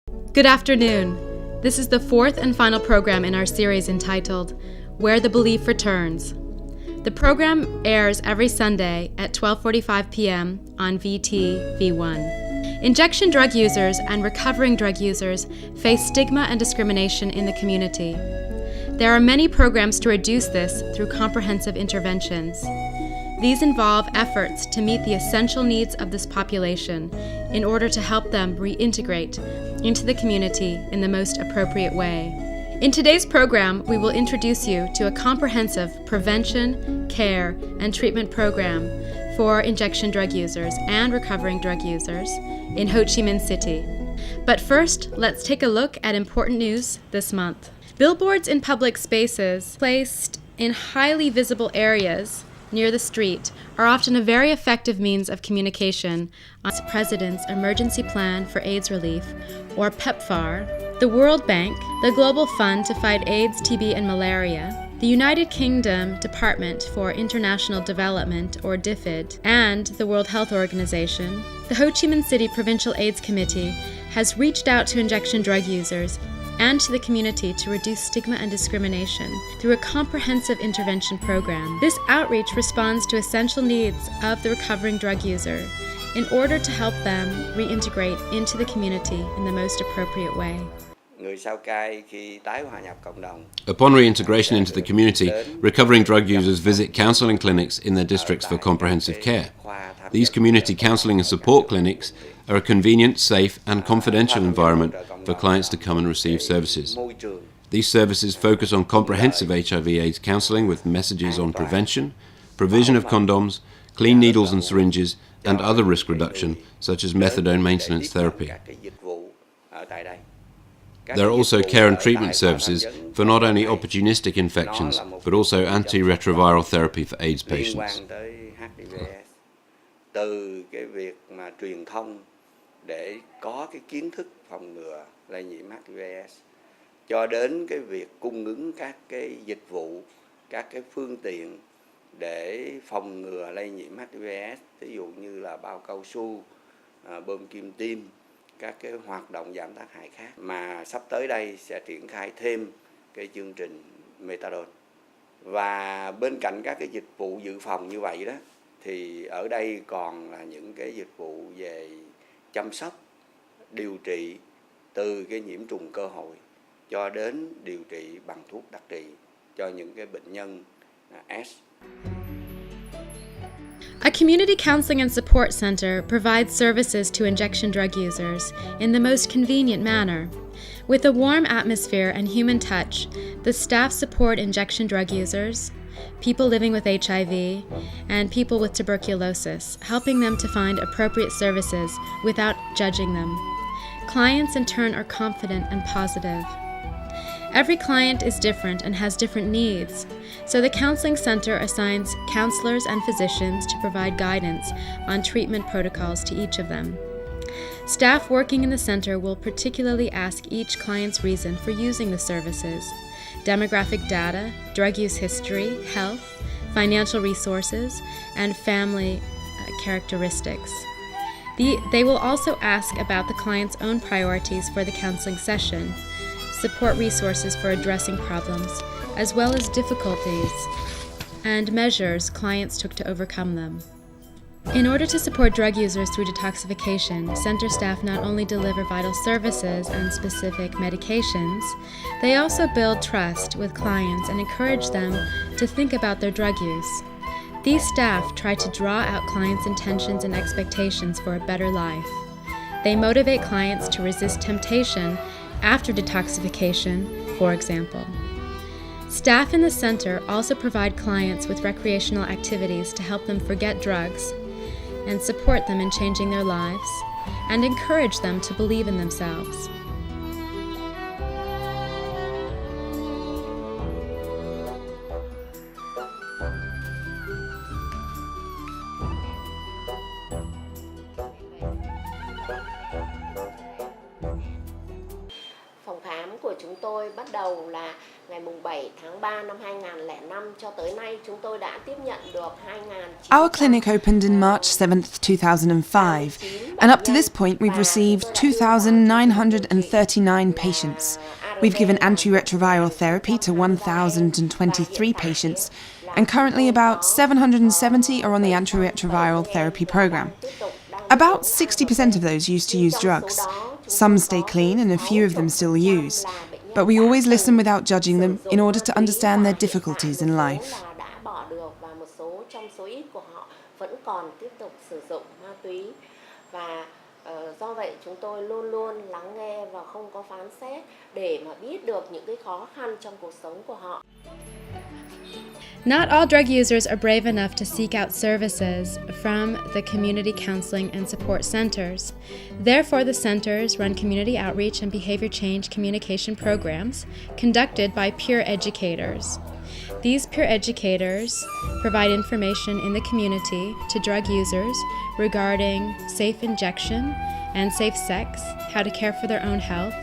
Good afternoon. This is the fourth and final program in our series entitled Where the Belief Returns. The program airs every Sunday at 12:45 p.m. on VT-V1. Injection drug users and recovering drug users face stigma and discrimination in the community. There are many programs to reduce this through comprehensive interventions. These involve efforts to meet the essential needs of this population in order to help them reintegrate into the community in the most appropriate way. In today's program, we will introduce you to a comprehensive prevention, care, and treatment program for injection drug users and recovering drug users in Ho Chi Minh City. But first, let's take a look at important news this month. Billboards in public spaces placed in highly visible areas near the street are often a very effective means of communication on the President's Emergency Plan for AIDS Relief, or PEPFAR, the World Bank, the Global Fund to Fight AIDS, TB, and Malaria, the United Kingdom Department for International Development, or DFID, and the World Health Organization. The Ho Chi Minh City Provincial AIDS Committee has reached out to injection drug users and to the community to reduce stigma and discrimination through a comprehensive intervention program. This outreach responds to essential needs of the recovering drug user in order to help them reintegrate into the community in the most appropriate way. Upon reintegration into the community, recovering drug users visit counselling clinics in their districts for comprehensive care. These community counselling and support clinics are a convenient, safe and confidential environment for clients to come and receive services. These services focus on comprehensive HIV/AIDS counselling with messages on prevention, provision of condoms, clean needles and syringes, and other risk reduction, such as methadone maintenance therapy. There are also care and treatment services for not only opportunistic infections, but also antiretroviral therapy for AIDS patients. Từ cái việc mà truyền thông để có cái kiến thức phòng ngừa lây nhiễm HIV/AIDS cho đến cái việc cung ứng các cái dịch vụ, các cái phương tiện để phòng ngừa lây nhiễm HIV/AIDS, ví dụ như là bao cao su, bơm kim tiêm, các cái hoạt động giảm tác hại khác, mà sắp tới đây sẽ triển khai thêm cái chương trình methadone. Và bên cạnh các cái dịch vụ dự phòng như vậy đó, thì ở đây còn là những cái dịch vụ về chăm sóc, điều trị từ cái nhiễm trùng cơ hội cho đến điều trị bằng thuốc đặc trị cho những cái bệnh nhân S. A community counseling and support center provides services to injection drug users in the most convenient manner. With a warm atmosphere and human touch, the staff support injection drug users, people living with HIV, and people with tuberculosis, helping them to find appropriate services without judging them. Clients, in turn, are confident and positive. Every client is different and has different needs, so the counseling center assigns counselors and physicians to provide guidance on treatment protocols to each of them. Staff working in the center will particularly ask each client's reason for using the services, demographic data, drug use history, health, financial resources, and family characteristics. They will also ask about the client's own priorities for the counseling session, support resources for addressing problems, as well as difficulties and measures clients took to overcome them. In order to support drug users through detoxification, center staff not only deliver vital services and specific medications, they also build trust with clients and encourage them to think about their drug use. These staff try to draw out clients' intentions and expectations for a better life. They motivate clients to resist temptation after detoxification, for example. Staff in the center also provide clients with recreational activities to help them forget drugs and support them in changing their lives and encourage them to believe in themselves. Phòng khám của của chúng tôi bắt đầu là ngày 7 tháng 3 năm 2005 cho tới nay chúng tôi đã tiếp nhận được 2.900. Our clinic opened in March 7th, 2005, and up to this point we've received 2,939 patients. We've given antiretroviral therapy to 1,023 patients, and currently about 770 are on the antiretroviral therapy program. About 60% of those used to use drugs. Some stay clean and a few of them still use. But we always listen without judging them in order to understand their difficulties in life. Do vậy chúng tôi luôn luôn lắng nghe và không có phán xét để mà biết được những cái khó khăn trong cuộc sống của họ. Not all drug users are brave enough to seek out services from the community counseling and support centers. Therefore, the centers run community outreach and behavior change communication programs conducted by peer educators. These peer educators provide information in the community to drug users regarding safe injection and safe sex, how to care for their own health,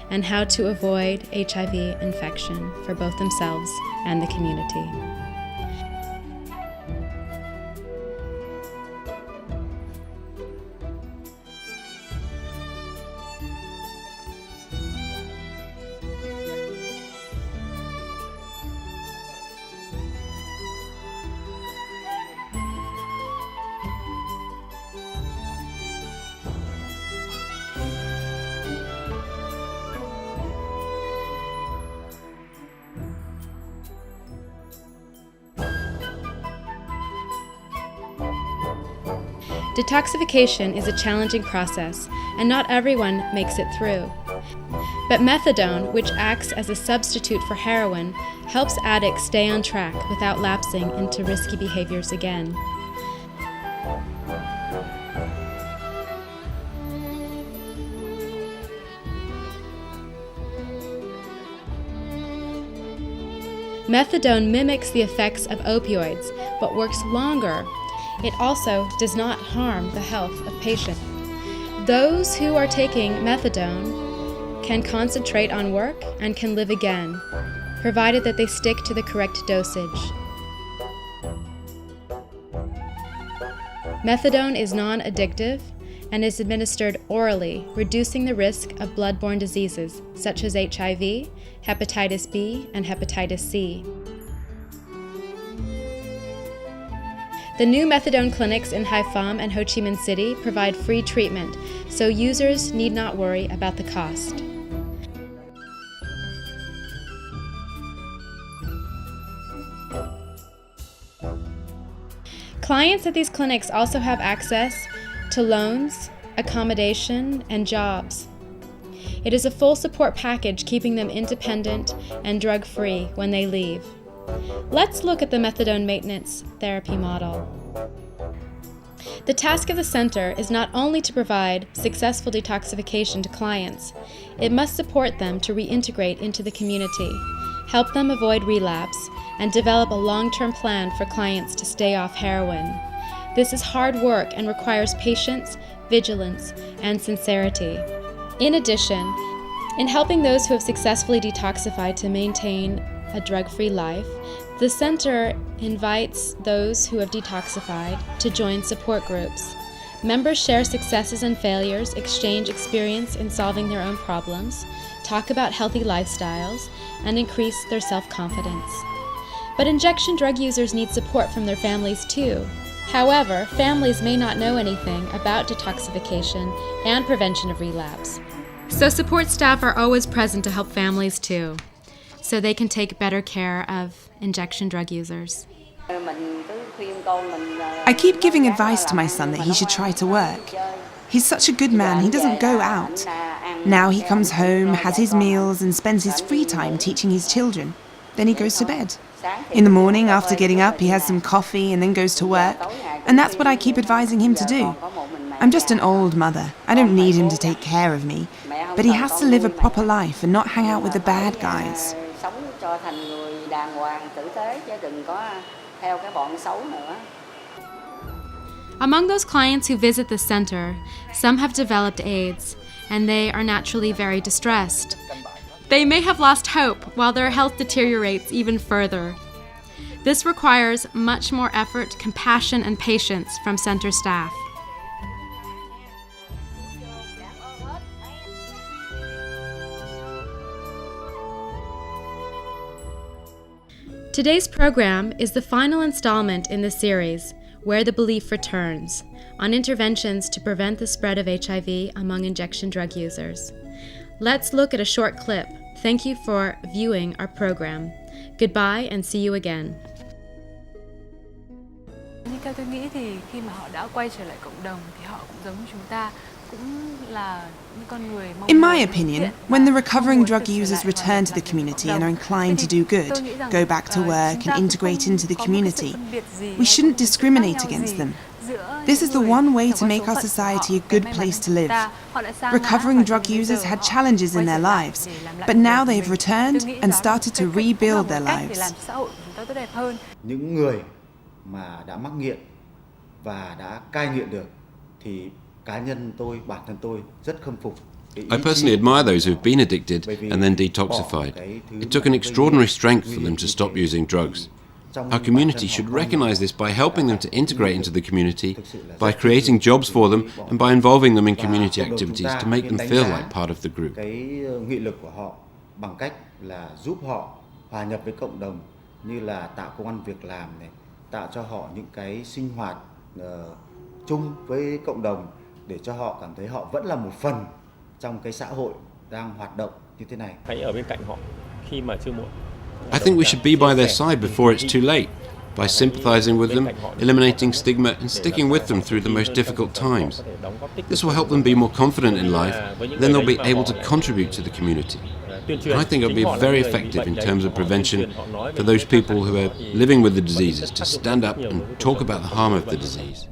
and how to avoid HIV infection for both themselves and the community. Detoxification is a challenging process, and not everyone makes it through. But methadone, which acts as a substitute for heroin, helps addicts stay on track without lapsing into risky behaviors again. Methadone mimics the effects of opioids, but works longer. It also does not harm the health of patients. Those who are taking methadone can concentrate on work and can live again, provided that they stick to the correct dosage. Methadone is non-addictive and is administered orally, reducing the risk of blood-borne diseases such as HIV, hepatitis B, and hepatitis C. The new methadone clinics in Haiphong and Ho Chi Minh City provide free treatment, so users need not worry about the cost. Clients at these clinics also have access to loans, accommodation, and jobs. It is a full support package keeping them independent and drug-free when they leave. Let's look at the methadone maintenance therapy model. The task of the center is not only to provide successful detoxification to clients, it must support them to reintegrate into the community, help them avoid relapse, and develop a long-term plan for clients to stay off heroin. This is hard work and requires patience, vigilance, and sincerity. In addition, in helping those who have successfully detoxified to maintain a drug-free life, the center invites those who have detoxified to join support groups. Members share successes and failures, exchange experience in solving their own problems, talk about healthy lifestyles, and increase their self-confidence. But injection drug users need support from their families too. However, families may not know anything about detoxification and prevention of relapse. So support staff are always present to help families too, so they can take better care of injection drug users. I keep giving advice to my son that he should try to work. He's such a good man, he doesn't go out. Now he comes home, has his meals, and spends his free time teaching his children. Then he goes to bed. In the morning, after getting up, he has some coffee and then goes to work. And that's what I keep advising him to do. I'm just an old mother. I don't need him to take care of me. But he has to live a proper life and not hang out with the bad guys. Among those clients who visit the center, some have developed AIDS, and they are naturally very distressed. They may have lost hope while their health deteriorates even further. This requires much more effort, compassion, and patience from center staff. Today's program is the final installment in the series, Where the Belief Returns, on interventions to prevent the spread of HIV among injection drug users. Let's look at a short clip. Thank you for viewing our program. Goodbye and see you again. Theo tôi nghĩ thì khi mà họ đã quay trở lại cộng đồng thì họ cũng giống như chúng ta, cũng là những con người mong In my muốn opinion, thiện when the và recovering mong muốn drug thực sự users lại return hòa to nhập the với community cộng and are đồng. inclined to Thế do thì good, tôi nghĩ rằng, go back to work chúng ta and cũng integrate không into the có một cái sự community, phân biệt gì we hay shouldn't có một sự khác discriminate nhau against gì them. giữa This is the những one người way theo to con make số our phận của society a họ, good cái may place mắn to của live. chúng ta, họ đã sa ngã Recovering và drug đến bây users giờ had họ challenges in quay their trở lại lives, để làm lại but cuộc now đời they của have mình. returned Tôi nghĩ and đó started to cũng là rebuild một their cách để lives. làm xã hội của chúng ta tốt đẹp hơn. Những người mà đã mắc nghiện và đã cai nghiện được thì cá nhân tôi, bản thân tôi rất khâm phục. I personally admire those who've been addicted and then detoxified. It took an extraordinary strength for them to stop using drugs. Our community should recognize this by helping them to integrate into the community, by creating jobs for them, and by involving them in community activities to make them feel like part of the group. Cái nghị lực của họ bằng cách là giúp họ hòa nhập với cộng đồng, như là tạo công ăn việc làm này, tạo cho họ những cái sinh hoạt chung với cộng đồng để cho họ cảm thấy họ vẫn là một phần trong cái xã hội đang hoạt động như thế này. Hãy ở bên cạnh họ khi mà chưa muộn. I think we should be by their side before it's too late, by sympathizing with them, eliminating stigma, and sticking with them through the most difficult times. This will help them be more confident in life, then they'll be able to contribute to the community. And I think it'll be very effective in terms of prevention for those people who are living with the diseases to stand up and talk about the harm of the disease.